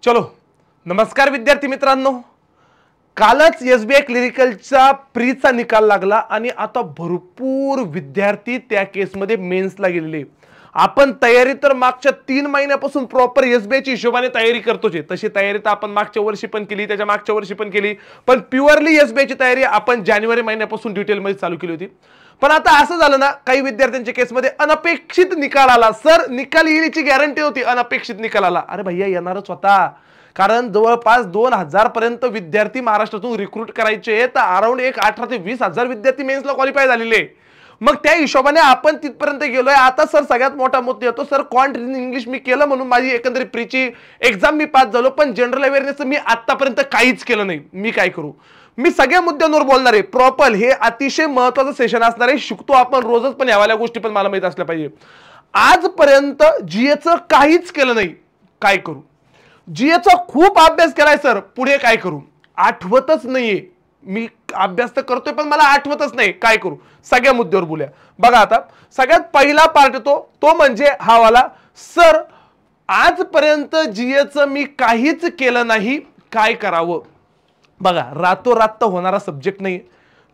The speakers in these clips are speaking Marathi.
चलो नमस्कार विद्यार्थी मित्रांनो, कालच एसबीआय क्लिनिकलचा प्रीचा निकाल लागला आणि आता भरपूर विद्यार्थी त्या केसमध्ये मेन्सला गेलेले। आपण तयारी तर मागच्या 3 महिन्यापासून प्रॉपर एसबीआयच्या हिशोबाने तयारी करतोच। तशी तयारी तर आपण मागच्या वर्षी पण केली, त्याच्या मागच्या वर्षी पण केली, पण प्युअरली एसबीआयची तयारी आपण जानेवारी महिन्यापासून डिटेलमध्ये चालू केली होती। पण आता असं झालं ना, काही विद्यार्थ्यांच्या केसमध्ये अनपेक्षित निकाल आला। सर निकाल येण्याची गॅरंटी होती, अनपेक्षित निकाल आला। अरे भैया येणारच होता, कारण जवळपास 2000 पर्यंत विद्यार्थी महाराष्ट्रातून रिक्रूट करायचे, तर अराउंड 18 ते 20 हजार विद्यार्थी मेन्सला क्वालिफाय झालेले। मग त्या हिशोबाने आपण तिथपर्यंत गेलोय। आता सर सगळ्यात मोठा मुद्दा येतो, सर क्वांट रीजनिंग इंग्लिश मी केलं म्हणून माझी एकंदरीत प्रीची एक्झाम मी पास झालो, पण जनरल अवेअरनेस मी आतापर्यंत काहीच केलं नाही। मी काय करू? मी सगळ्या मुद्द्यांवर बोलणार आहे प्रॉपर। हे अतिशय महत्त्वाचं सेशन असणार आहे, शिकतो आपण रोजच, पण यावाल्या गोष्टी पण मला माहित असल्या पाहिजे। आजपर्यंत जीएचं काहीच केलं नाही, काय करू? जीएचा खूप अभ्यास केलाय सर, पुढे काय करू? आठवतच नाहीये। मी अभ्यास तर करतोय पण मला आठवतच नाही, काय करू? सगळ्या मुद्द्यावर बोलूया। बघा आता सगळ्यात पहिला पार्ट येतो तो म्हणजे हा वाला, सर आजपर्यंत जीएचं मी काहीच केलं नाही, काय करावं? बघा रातोरात होणारा सब्जेक्ट नाही,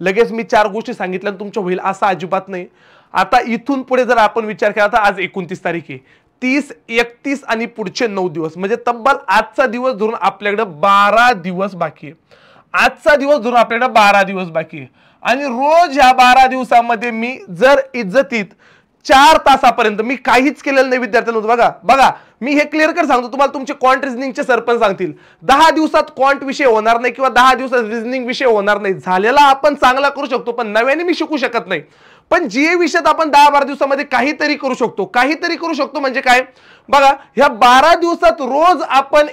लगेच मी 4 गोष्टी सांगितल्या तुमच्या होईल असं अजिबात नाही। आता इथून पुढे जर आपण विचार केला तर आज 29 तारीख आहे, 30, 31 आणि पुढचे 9 दिवस, म्हणजे तब्बल आजचा दिवस धरून आपल्याकडे 12 दिवस बाकी आहे। आजचा दिवस धरून आपल्याकडे 12 दिवस बाकी आहे आणि रोज ह्या 12 दिवसामध्ये मी जर इज्जतीत 4 तासापर्यंत मी काहीच केलेलं नाही विद्यार्थ्यांनो। बघा मी हे क्लिअर कर सांगतो तुम्हाला, तुमचे क्वांट रिजनिंगचे सरपंच सांगतील 10 दिवसात क्वांट विषय होणार नाही किंवा 10 दिवसात रिजनिंग विषय होणार नाही। झालेला आपण चांगला करू शकतो, पण नव्याने मी शिकू शकत नाही। पण जीए विषयात आपण 10-12 दिवसामध्ये काहीतरी करू शकतो। काहीतरी करू शकतो म्हणजे काय? बघा ह्या 12 दिवसात रोज आपण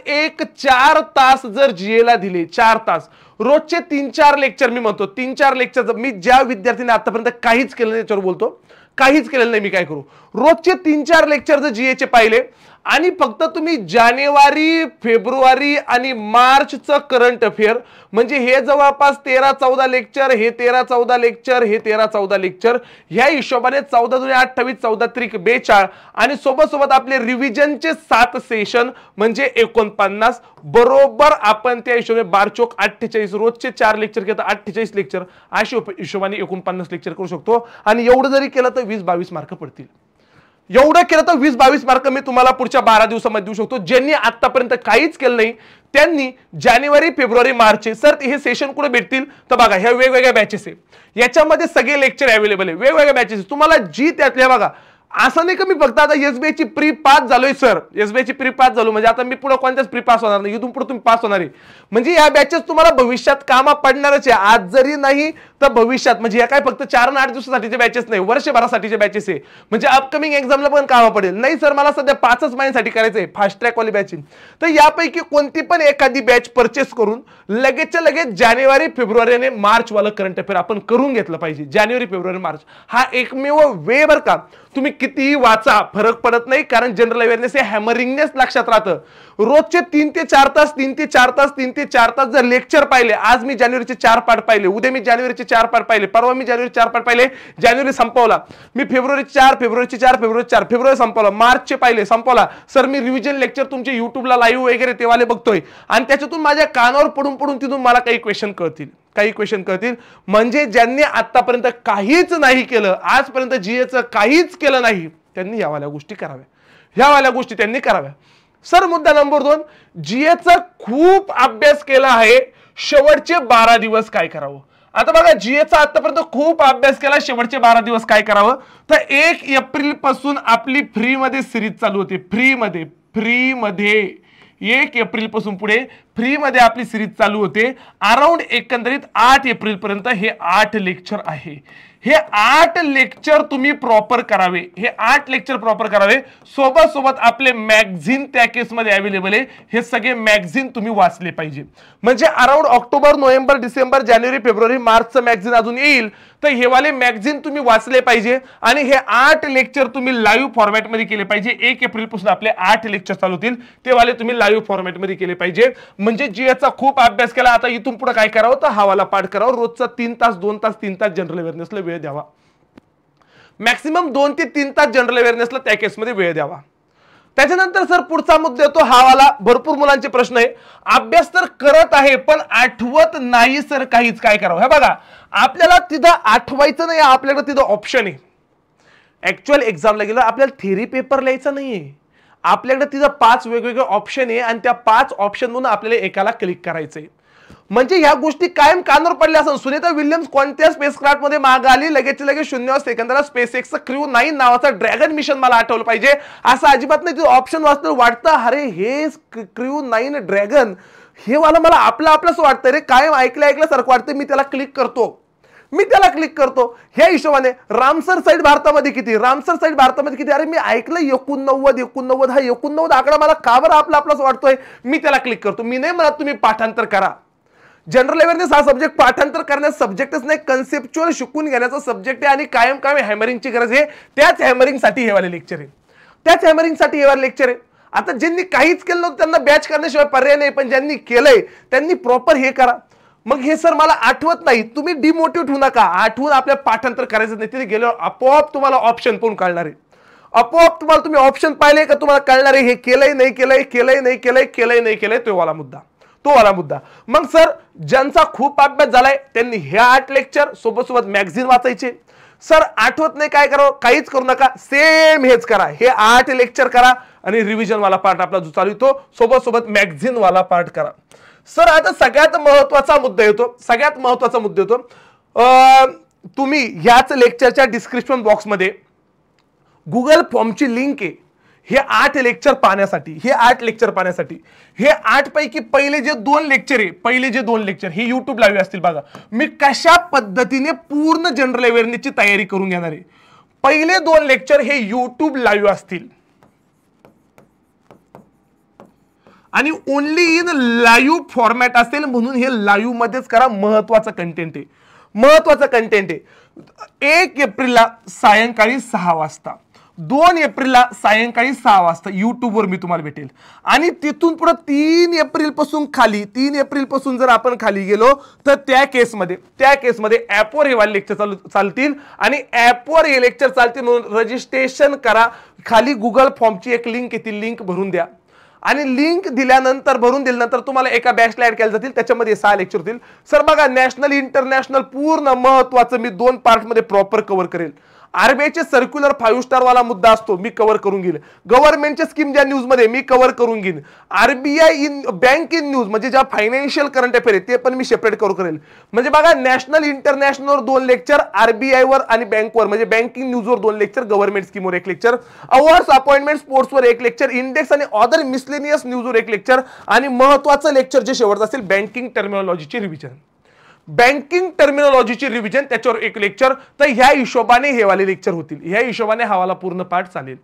4 तास जर जीएला दिले, 4 तास रोजचे 3-4 लेक्चर, मी म्हणतो 3-4 लेक्चर, मी ज्या विद्यार्थ्यांनी आतापर्यंत काहीच केलं नाही त्याच्यावर बोलतो, काहीच केलेलं नाही, मी काय करू? रोजचे 3-4 लेक्चर जर जीएचे पाहिले आणि फक्त तुम्ही जानेवारी, फेब्रुवारी आणि मार्चचं करंट अफेअर, म्हणजे हे जवळपास 13-14 लेक्चर, हे 13-14 लेक्चर, हे 13-14 लेक्चर, ह्या हिशोबाने 14 दूने 28, 14 त्रिक 42 आणि सोबत सोबत आपले रिव्हिजनचे 7 सेशन म्हणजे 49, बरोबर आपण त्या हिशोबाने 12 चोक 48, रोजचे 4 लेक्चर घेता 48 लेक्चर, अशा हिशोबाने 49 लेक्चर करू शकतो। आणि एवढं जरी केलं तर 20-22 मार्क पडतील। एवढं केलं तर 20-22 मार्क मी तुम्हाला पुढच्या 12 दिवसामध्ये देऊ शकतो। ज्यांनी आतापर्यंत काहीच केलं नाही त्यांनी जानेवारी, फेब्रुवारी, मार्च सर हे सेशन कुठे भेटतील तर बघा ह्या वेगवेगळ्या बॅचेस आहे, याच्यामध्ये सगळे लेक्चर अवेलेबल आहे, वेगवेगळ्या बॅचेस। तुम्हाला जी त्यातल्या बघा असं नाही का मी फक्त आता एसबीआयची प्री पास झालोय सर, एसबीआयची प्री पास झालो म्हणजे आता मी पुढे कोणत्याच प्री पास होणार नाही, इथून पुढे तुम्ही पास होणार आहे। म्हणजे या बॅचेस तुम्हाला भविष्यात कामा पडणारच आहे, आज जरी नाही तर भविष्यात। म्हणजे या काय फक्त 4 आणि 8 दिवसासाठीचे बॅचेस नाही, वर्षभरासाठीचे बॅचेस आहे, म्हणजे अपकमिंग एक्झामला पण कामा पडेल। नाही सर मला सध्या 5च महिन्यांसाठी करायचंय फास्ट ट्रॅक वाली बॅच, तर यापैकी कोणती पण एखादी बॅच परचेस करून लगेचच्या लगेच जानेवारी, फेब्रुवारी आणि मार्च वाला करंट अफेअर आपण करून घेतलं पाहिजे। जानेवारी, फेब्रुवारी, मार्च हा एकमेव वे बर का, तुम्ही कितीही वाचा फरक पडत नाही, कारण जनरल अवेअरनेस हे हॅमरिंगनेस लक्षात राहतं। रोजचे 3 ते 4 तास, 3 ते 4 तास, 3 ते 4 तास जर लेक्चर पाहिले, आज मी जानेवारीचे 4 पार्ट पाहिले, उद्या मी जानेवारीचे 4 पार्ट पाहिले, परवा मी जानेवारी 4 पार्ट पाहिले, जानेवारी संपवला, मी फेब्रुवारीचे 4, फेब्रुवारीचे 4, फेब्रुवारी 4, फेब्रुवारी संपवला, मार्चचे पाहिले, संपवला। सर मी रिव्हिजन लेक्चर तुमचे युट्यूबला लाईव्ह वगैरे तेवाले बघतोय आणि त्याच्यातून माझ्या कानावर पडून पडून तिथून मला काही क्वेश्चन कळतील, काही क्वेश्चन करतील। म्हणजे ज्यांनी आतापर्यंत काहीच नाही केलं, आजपर्यंत जीएचं काहीच केलं नाही, त्यांनी यावाल्या गोष्टी कराव्या, ह्यावाल्या गोष्टी त्यांनी कराव्या। सर मुद्दा नंबर 2, जीएचा खूप अभ्यास केला आहे, शेवटचे 12 दिवस काय करावं? आता बघा जीएचा आतापर्यंत खूप अभ्यास केला, शेवटचे 12 दिवस काय करावं? तर 1 एप्रिल पासून आपली फ्री मध्ये सिरीज चालू होते, फ्री मध्ये 1 एप्रिल पासून पुढे फ्री मध्ये आपली सिरीज चालू होते। अराउंड एकंदरीत 8 एप्रिल पर्यंत हे 8 लेक्चर आहे। हे 8 लेक्चर तुम्ही प्रॉपर करावे, हे 8 लेक्चर प्रॉपर करावे। सोबत सोबत आपले मॅगझिन त्या केसमध्ये अवेलेबल आहे, हे सगळे मॅगझिन तुम्ही वाचले पाहिजे। म्हणजे अराउंड ऑक्टोबर, नोव्हेंबर, डिसेंबर, जानेवारी, फेब्रुवारी, मार्चचं मॅगझिन अजून येईल, तर हे वाले मॅगझिन तुम्ही वाचले पाहिजे। आणि हे 8 लेक्चर तुम्ही लाईव्ह फॉर्मॅटमध्ये केले पाहिजे। 1 एप्रिल पासून आपले 8 लेक्चर चालू होतील, ते वाले तुम्ही लाईव्ह फॉर्मॅटमध्ये केले पाहिजे। म्हणजे जीएचा खूप अभ्यास केला, आता इथून पुढे काय करावं तर हा वाला पाठ करावा। रोजचा 3 तास, 2 तास, 3 तास जनरल अवेअरनेसला वेळ द्यावा, मॅक्सिमम 2 ते 3 तास जनरल अवेअरनेसला त्या केसमध्ये वेळ द्यावा। त्याच्यानंतर सर पुढचा मुद्दा येतो हा वाला, भरपूर मुलांचे प्रश्न आहे, अभ्यास तर करत आहे पण आठवत नाही सर काहीच, काय करावं? हे बघा, आपल्याला तिथं आठवायचं नाही, आपल्याकडे तिथं ऑप्शन आहे. ऍक्च्युअल एक्झामला गेलं आपल्याला थेरी पेपर लिहायचा नाहीये, आपल्याकडे तिथं 5 वेगवेगळे ऑप्शन आहे आणि त्या 5 ऑप्शन मधून आपल्याला एकाला क्लिक करायचंय. म्हणजे ह्या गोष्टी कायम कानावर पडल्या असं. सुनीता विल्यम्स कोणत्या स्पेसक्राफ्ट मध्ये मागे आली, लगेच 0 सेकंदाला स्पेस एक्सचा क्रू 9 नावाचा ड्रॅगन मिशन मला आठवलं पाहिजे, असं अजिबात नाही. ऑप्शन वाचतं वाटतं अरे हे क्रू 9 ड्रॅगन हे मला आपलंच वाटतं रे, कायम ऐकल्यासारखं वाटतं. मी त्याला क्लिक करतो, ह्या हिशोबाने रामसर साईट भारतामध्ये किती, अरे मी ऐकलं 89 हा 89 आकडा मला का बरं आपलाच वाटतोय, मी त्याला क्लिक करतो. मी नाही म्हणत तुम्ही पाठांतर करा, जनरल अवेअरनेस हा सब्जेक्ट पाठांतर करण्याचा सब्जेक्टच नाही, कन्सेप्च्युअल शिकून घेण्याचा सब्जेक्ट आहे आणि कायम हॅमरिंगची गरज आहे. त्याच हॅमरिंगसाठी हे वाले लेक्चर आहे. आता ज्यांनी काहीच केलं नव्हतं त्यांना बॅच करण्याशिवाय पर्याय नाही, पण ज्यांनी केलंय त्यांनी प्रॉपर हे करा. मग हे सर मला आठवत नाही, तुम्ही डिमोटिवेट होऊ नका, आठवून आपल्या पाठांतर करायचं नाही. तिथे गेल्यावर आपोआप तुम्हाला ऑप्शन पण कळणार आहे, आपोआप तुम्ही ऑप्शन पाहिले का तुम्हाला कळणार आहे हे केलंय नाही केलंय, तो वाला मुद्दा. मग सर ज्यांचा खूप अभ्यास झालाय त्यांनी हे 8 लेक्चर सोबत मॅगझिन वाचायचे. सर आठवत नाही काय करावं, काहीच करू नका, सेम हेच करा, हे 8 लेक्चर करा आणि रिव्हिजन वाला पार्ट आपला जो चालू तो सोबत मॅगझिन वाला पार्ट करा. सर आता सगळ्यात महत्वाचा मुद्दा येतो, तुम्ही ह्याच लेक्चरच्या डिस्क्रिप्शन बॉक्समध्ये गुगल फॉर्मची लिंक आहे. हे 8 लेक्चर पाहण्यासाठी, हे 8 पैकी पहिले जे 2 लेक्चर हे युट्यूब लाईव्ह असतील. बघा मी कशा पद्धतीने पूर्ण जनरल अवेअरनेसची तयारी करून घेणार आहे. पहिले 2 लेक्चर हे युट्यूब लाईव्ह असतील आणि ओनली इन लाईव्ह फॉर्मॅट असेल, म्हणून हे लाईव्ह मध्येच करा. महत्वाचं कंटेंट आहे. 1 एप्रिलला सायंकाळी 6 वाजता, 2 एप्रिलला सायंकाळी 6 वाजता युट्यूबवर मी तुम्हाला भेटेल. आणि तिथून पुढे 3 एप्रिल पासून जर आपण खाली गेलो तर त्या केसमध्ये ऍपवर हे वाले लेक्चर चालतील आणि ऍपवर हे लेक्चर चालतील. म्हणून रजिस्ट्रेशन करा. खाली गुगल फॉर्मची एक लिंक येतील, लिंक भरून द्या आणि लिंक भरून दिल्यानंतर तुम्हाला एका बॅचला ऍड केल्या जातील. त्याच्यामध्ये 6 लेक्चर होतील. सर बघा नॅशनल इंटरनॅशनल पूर्ण महत्वाचं मी 2 पार्ट मध्ये प्रॉपर कव्हर करेल. आरबीआयचे सर्क्युलर 5 स्टार वाला मुद्दा असतो, मी कव्हर करून घेईल. गव्हर्नमेंटच्या स्कीम ज्या न्यूज मध्ये मी कव्हर करून घेईन. RBI in bank in news म्हणजे ज्या फायनान्शियल करंट अफेअर आहे ते पण मी सेपरेट कव्हर करेल. म्हणजे बघा नॅशनल इंटरनॅशनलवर 2 लेक्चर, आरबीआय वर आणि बँकवर म्हणजे बँकिंग न्यूजवर 2 लेक्चर, गव्हर्नमेंट स्कीमवर 1 लेक्चर, अवॉर्ड्स अपॉइंटमेंट स्पोर्ट्सवर 1 लेक्चर, इंडेक्स आणि अदर मिसलेनियस न्यूजवर 1 लेक्चर आणि महत्वाचं लेक्चर जे शेवटचं असेल बँकिंग टर्मिनॉलॉजीची रिव्हिजन, त्याच्यावर 1 लेक्चर. तर ह्या हिशोबाने हे वाले लेक्चर होतील, ह्या हिशोबाने हा वाला पूर्ण पार्ट चालेल.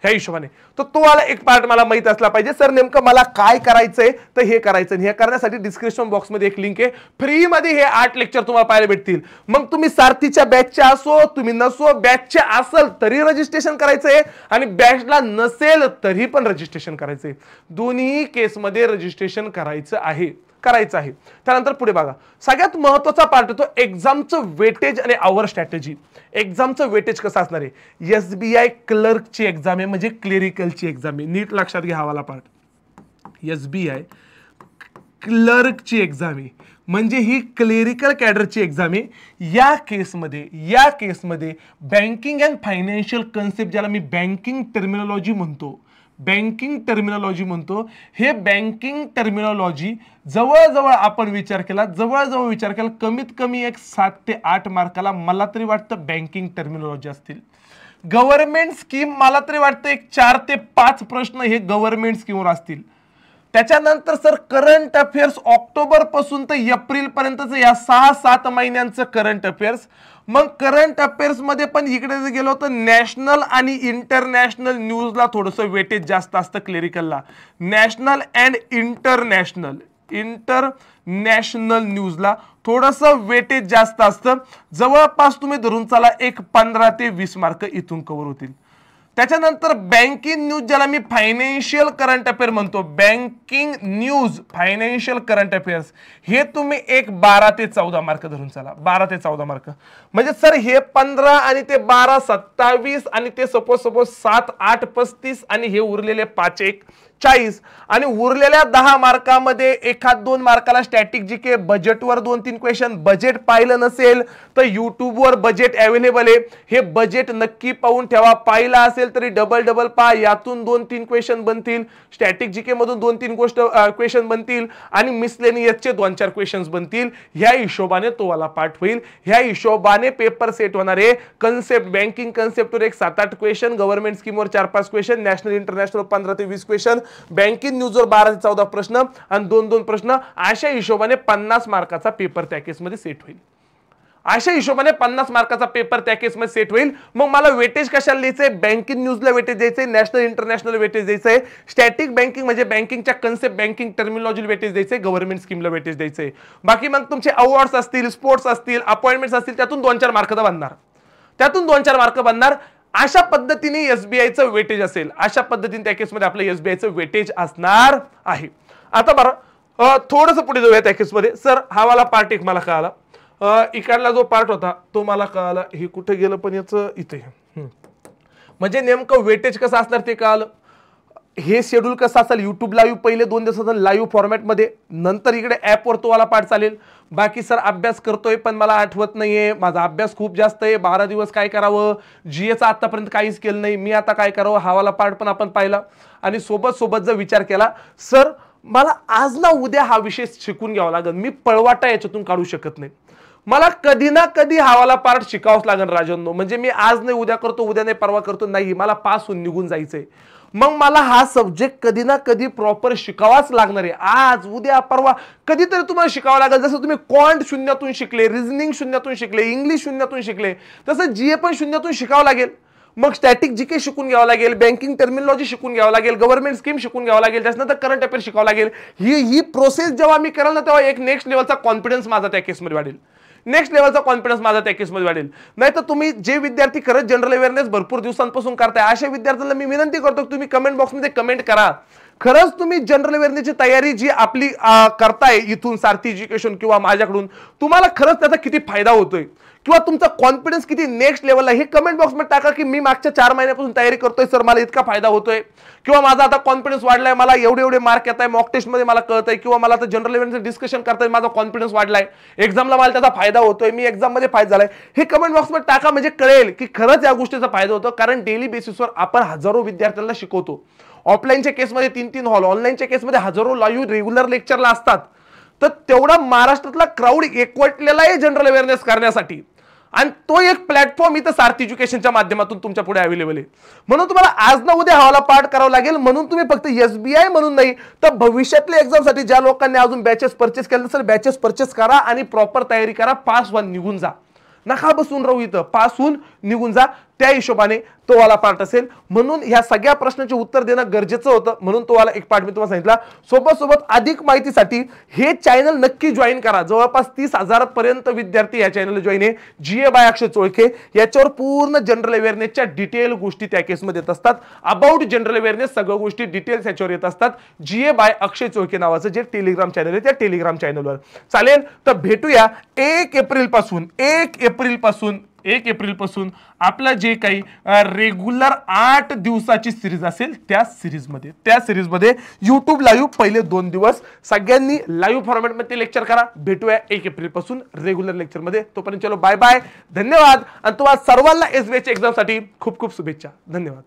ह्या हिशोबाने तो वाला एक पार्ट मला माहित असला पाहिजे. सर नेमकं मला काय करायचंय तर हे करायचं, हे करण्यासाठी डिस्क्रिप्शन बॉक्स मध्ये एक लिंक आहे, फ्री मध्ये हे 8 लेक्चर तुम्हाला पाहायला भेटतील. मग तुम्ही सारथीच्या बॅचच्या असो, तुम्ही नसो, बॅचचे असेल तरी रजिस्ट्रेशन करायचंय आणि बॅचला नसेल तरी पण रजिस्ट्रेशन करायचंय. दोन्ही केसमध्ये रजिस्ट्रेशन करायचं आहे. त्यानंतर पुढे बघा सगळ्यात महत्वाचा पार्ट होतो एक्झामचं वेटेज आणि आवर स्ट्रॅटेजी. एक्झामचं वेटेज कसं असणार आहे, एसबीआय क्लर्कची एक्झाम आहे म्हणजे क्लेरिकलची एक्झाम आहे, नीट लक्षात घ्या हा वाला पार्ट. एसबीआय क्लर्कची एक्झाम आहे म्हणजे ही क्लेरिकल कॅडरची एक्झाम आहे. या केसमध्ये बँकिंग अँड फायनान्शियल कन्सेप्ट ज्याला मी बँकिंग टर्मिनॉलॉजी म्हणतो, हे बँकिंग टर्मिनॉलॉजी जवळजवळ आपण विचार केला कमीत कमी एक 7 ते 8 मार्काला मला तरी वाटतं बँकिंग टर्मिनॉलॉजी असतील. गव्हर्नमेंट स्कीम मला तरी वाटतं एक 4 ते 5 प्रश्न हे गव्हर्नमेंट स्कीमवर असतील. त्याच्यानंतर सर करंट अफेअर्स ऑक्टोबर पासून तर एप्रिल पर्यंतचं या 6-7 महिन्यांचं करंट अफेअर्स. मग करंट अफेअर्स मध्ये पण इकडे जर गेलो तर नॅशनल आणि इंटरनॅशनल न्यूजला थोडंसं वेटेज जास्त असतं क्लेरिकलला. नॅशनल अँड इंटरनॅशनल न्यूजला थोडंसं वेटेज जास्त असतं. जवळपास तुम्ही धरून चला एक 15 ते 20 मार्क इथून कव्हर होतील. त्याच्यानंतर बँकिंग न्यूज, ज्याला मी फायनान्शियल करंट अफेअर म्हणतो, banking news financial current affairs, हे तुम्ही एक 12 ते 14 मार्क धरून चला. 12 ते 14 मार्क म्हणजे सर हे 15 आणि ते 12 27 आणि ते सपोज 7 8 35 आणि हे उरलेले 5 1 40 आणि उरलेल्या 10 मार्कामध्ये एखाद 2 मार्काला स्टॅटिक जीके, बजेटवर 2-3 क्वेश्चन. बजेट पाहिलं नसेल तर युट्यूबवर बजेट अवेलेबल आहे, हे बजेट नक्की पाहून ठेवा. पाहिला असेल तरी डबल पहा, यातून 2-3 क्वेश्चन बनतील, स्टॅटिक जीके मधून 2-3 क्वेश्चन बनतील आणि मिसलेनियसचे 2-4 क्वेश्चन्स बनतील. ह्या हिशोबाने तो वाला पाठ होईल. ह्या हिशोबाने पेपर सेट होणार आहे. कन्सेप्ट, बँकिंग कन्सेप्टवर एक 7-8 क्वेश्चन, गव्हर्नमेंट स्कीमवर 4-5 क्वेश्चन, नॅशनल इंटरनॅशनल 15 ते 20 क्वेश्चन, बँकिंग न्यूजवर 12 ते 14 प्रश्न आणि 2-2 प्रश्न. अशा हिशोबाने 50 मार्काचा पेपर त्या केसमध्ये सेट होईल. अशा हिशोबाने 50 मार्काचा पेपर त्या केसमध्ये सेट होईल. मग मला वेटेज कशाला द्यायचंय? बँकिंग न्यूजला वेटेज द्यायचंय, नॅशनल इंटरनॅशनल वेटेज द्यायचंय, स्टॅटिक बँकिंग म्हणजे बँकिंगच्या कन्सेप्ट, बँकिंग टर्मिनॉलॉजी वेटेज द्यायचंय, गव्हर्नमेंट स्कीमला वेटेज द्यायचंय. बाकी मग तुमचे अवॉर्ड्स असतील, स्पोर्ट्स असतील, अपॉइंटमेंट्स असतील, त्यातून 2-4 मार्क बनणार, त्यातून 2-4 मार्क बनणार. अशा पद्धतीने एसबीआयचं वेटेज असेल. अशा पद्धतीने त्या केसमध्ये आपलं एसबीआयचं वेटेज असणार आहे. आता बरं थोडंसं पुढे जाऊया त्या केसमध्ये. सर हा वाला पार्ट एक मला कळाला, इकडला जो पार्ट होता तो मला कळाला, हे कुठे गेलं पण याचं इथे, म्हणजे नेमकं वेटेज कसं असणार ते कळालं. हे शेड्यूल कसं असेल, युट्यूब लाईव्ह पहिले 2 दिवसाचं लाईव्ह फॉर्मॅटमध्ये, नंतर इकडे ॲपवर तो वाला पार्ट चालेल. बाकी सर अभ्यास करतोय पण मला आठवत नाहीये, माझा अभ्यास खूप जास्त आहे, 12 दिवस काय करावं, जीएचं आतापर्यंत काहीच केलं नाही, मी आता काय करावं, हा वाला पार्ट पण आपण पाहिला. आणि सोबत जर विचार केला, सर मला आज ना उद्या हा विषय शिकून घ्यावा लागेल, मी पळवाटा याच्यातून काढू शकत नाही, मला कधी ना कधी हा वाला पार्ट शिकावंच लागेल राजांनो. म्हणजे मी आज नाही उद्या करतो, उद्या नाही परवा करतो, नाही, मला पास होऊन निघून जायचंय. मग मला हा सब्जेक्ट कधी ना कधी प्रॉपर शिकावाच लागणार आहे. आज उद्या परवा कधीतरी तुम्हाला शिकावं लागेल. जसं तुम्ही क्वांट शून्यातून शिकले, रिझनिंग शून्यातून शिकले, इंग्लिश शून्यातून शिकले, तसं जीए पण शून्यातून शिकावं लागेल. मग स्टॅटिक जीके शिकून घ्यावं लागेल, बँकिंग टर्मिनॉलॉजी शिकून घ्यावं लागेल, गव्हर्नमेंट स्कीम शिकून घ्यावं लागेल, त्याच्यानंतर करंट अफेअर शिकावं लागेल. ही प्रोसेस जेव्हा मी करेल ना, तेव्हा एक नेक्स्ट लेवलचा कॉन्फिडन्स माझा त्या केसमध्ये वाढेल. नेक्स्ट लेवलचा कॉन्फिडन्स माझा त्या केसमध्ये वाढेल. नाही तर तुम्ही जे विद्यार्थी खरंच जनरल अवेअरनेस भरपूर दिवसांपासून करताय, अशा विद्यार्थ्यांना मी विनंती करतो, तुम्ही कमेंट बॉक्समध्ये कमेंट करा. खरंच तुम्ही जनरल अवेअरनेसची तयारी जी आपली करताय इथून सारथी एज्युकेशन किंवा माझ्याकडून, तुम्हाला खरंच त्याचा किती फायदा होतोय किंवा तुमचा कॉन्फिडन्स किती नेक्स्ट लेवलला, हे कमेंट बॉक्समध्ये टाका की मी मागच्या 4 महिन्यापासून तयारी करतोय सर, मला इतका फायदा होतोय, किंवा माझा आता कॉन्फिडन्स वाढलाय, मला एवढे मार्क येत आहे, मॉक टेस्टमध्ये मला कळतंय, किंवा मला आता जनरल अवेअरनेस डिस्कशन करताय, माझा कॉन्फिडन्स वाढलाय, एक्झामला मला त्याचा फायदा होतोय, मी एक्झाममध्ये फायदा झालाय. हे कमेंट बॉक्समध्ये टाका, म्हणजे कळेल की खरंच या गोष्टीचा फायदा होतो. कारण डेली बेसिसवर आपण हजारो विद्यार्थ्यांना शिकवतो. ऑफलाईनच्या केसमध्ये 3-3 हॉल, ऑनलाईनच्या केसमध्ये हजारो लाईव्ह रेग्युलर लेक्चरला असतात. तर तेवढा महाराष्ट्रातला क्राऊड एकवटलेला आहे जनरल अवेअरनेस करण्यासाठी, आणि तो एक प्लॅटफॉर्म इथं सारथी एज्युकेशनच्या माध्यमातून तुमच्या पुढे अवेलेबल आहे. म्हणून तुम्हाला आज ना उद्या हवाला पाठ करावा लागेल. म्हणून तुम्ही फक्त एसबीआय म्हणून नाही तर भविष्यातल्या एक्झामसाठी ज्या लोकांनी अजून बॅचेस परचेस केले नसेल, बॅचेस परचेस करा आणि प्रॉपर तयारी करा. पास होऊन निघून जा, नका बसून राहू इथं, पास होऊन निघून जा. त्या हिशोबाने तो वाला पार्ट असेल. म्हणून ह्या सगळ्या प्रश्नांचे उत्तर देणं गरजेचं होतं, म्हणून तो वाला एक पार्ट मी तुम्हाला सांगितला. सोबत अधिक माहितीसाठी हे चॅनल नक्की जॉईन करा. जवळपास 30,000 पर्यंत विद्यार्थी या चॅनलला जॉईन आहे. जीए बाय अक्षय चोळके, याच्यावर पूर्ण जनरल अवेअरनेसच्या डिटेल गोष्टी त्या केसमध्ये येत असतात. अबाउट जनरल अवेअरनेस सगळ्या गोष्टी डिटेल्स याच्यावर येत असतात. जीए बाय अक्षय चोळके नावाचं जे टेलिग्राम चॅनल आहे, त्या टेलिग्राम चॅनलवर चालेल. तर भेटूया 1 एप्रिल पासून आपला जे काही रेग्युलर 8 दिवसाची सिरीज असेल त्या सिरीजमध्ये YouTube लाईव्ह पहिले 2 दिवस सगळ्यांनी लाईव्ह फॉर्मॅटमध्ये लेक्चर करा. भेटूया 1 एप्रिल पासून रेग्युलर लेक्चरमध्ये. तोपर्यंत चलो बाय बाय, धन्यवाद. आणि तुम्हाला सर्वांना एसबीआयच्या एक्झामसाठी खूप खूप शुभेच्छा. धन्यवाद.